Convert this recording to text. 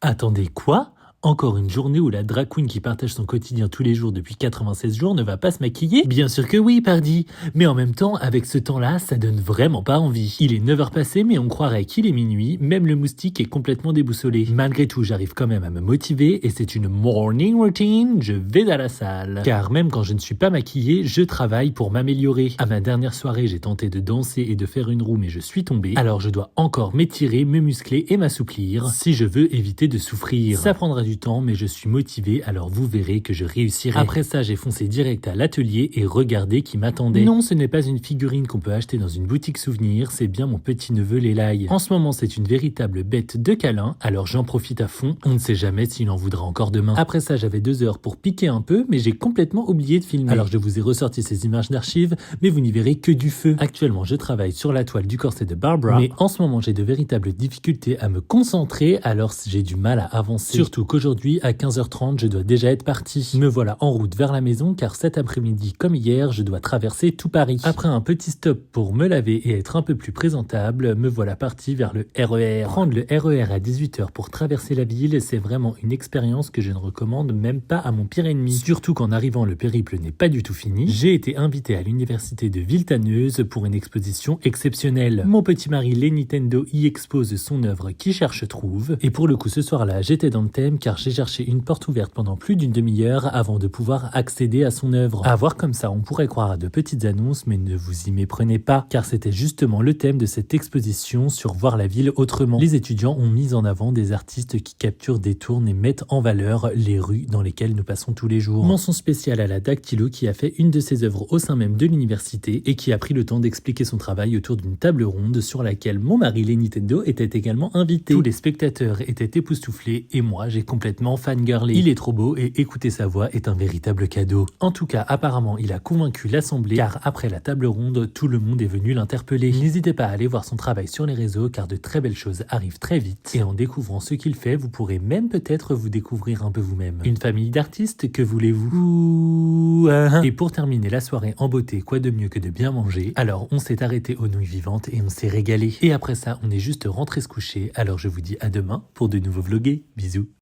Attendez, quoi? Encore une journée où la drag queen qui partage son quotidien tous les jours depuis 96 jours ne va pas se maquiller? Bien sûr que oui, pardi. Mais en même temps, avec ce temps-là, ça donne vraiment pas envie. Il est 9h passées, mais on croirait qu'il est minuit, même le moustique est complètement déboussolé. Malgré tout, j'arrive quand même à me motiver et c'est une morning routine, je vais à la salle. Car même quand je ne suis pas maquillée, je travaille pour m'améliorer. À ma dernière soirée, j'ai tenté de danser et de faire une roue, mais je suis tombé. Alors je dois encore m'étirer, me muscler et m'assouplir si je veux éviter de souffrir. Ça prendra du temps, mais je suis motivé, alors vous verrez que je réussirai. Après ça, j'ai foncé direct à l'atelier et regardez qui m'attendait. Non, ce n'est pas une figurine qu'on peut acheter dans une boutique souvenir, c'est bien mon petit-neveu Lélaï. En ce moment, c'est une véritable bête de câlin, alors j'en profite à fond, on ne sait jamais s'il en voudra encore demain. Après ça, j'avais 2 heures pour piquer un peu, mais j'ai complètement oublié de filmer. Alors je vous ai ressorti ces images d'archives, mais vous n'y verrez que du feu. Actuellement, je travaille sur la toile du corset de Barbara, mais en ce moment, j'ai de véritables difficultés à me concentrer, alors j'ai du mal à avancer. Surtout qu'aujourd'hui, à 15h30, je dois déjà être parti. Me voilà en route vers la maison car cet après-midi, comme hier, je dois traverser tout Paris. Après un petit stop pour me laver et être un peu plus présentable, me voilà parti vers le RER. Prendre le RER à 18h pour traverser la ville, c'est vraiment une expérience que je ne recommande même pas à mon pire ennemi. Surtout qu'en arrivant, le périple n'est pas du tout fini. J'ai été invité à l'université de Villetaneuse pour une exposition exceptionnelle. Mon petit mari, les Nintendo, y expose son œuvre Qui cherche trouve. Et pour le coup, ce soir-là, j'étais dans le thème car j'ai cherché une porte ouverte pendant plus d'une demi-heure avant de pouvoir accéder à son œuvre. À voir comme ça, on pourrait croire à de petites annonces, mais ne vous y méprenez pas, car c'était justement le thème de cette exposition sur voir la ville autrement. Les étudiants ont mis en avant des artistes qui capturent, détournent et mettent en valeur les rues dans lesquelles nous passons tous les jours. Mention spéciale à la Dactylo qui a fait une de ses œuvres au sein même de l'université et qui a pris le temps d'expliquer son travail autour d'une table ronde sur laquelle mon mari les Nintendo était également invité. Tous les spectateurs étaient époustouflés et moi j'ai complètement fangirlé. Il est trop beau et écouter sa voix est un véritable cadeau. En tout cas, apparemment, il a convaincu l'assemblée car après la table ronde, tout le monde est venu l'interpeller. N'hésitez pas à aller voir son travail sur les réseaux car de très belles choses arrivent très vite. Et en découvrant ce qu'il fait, vous pourrez même peut-être vous découvrir un peu vous-même. Une famille d'artistes, que voulez-vous? Et pour terminer la soirée en beauté, quoi de mieux que de bien manger? Alors on s'est arrêté aux nouilles vivantes et on s'est régalé. Et après ça, on est juste rentré se coucher. Alors je vous dis à demain pour de nouveaux vlogués. Bisous.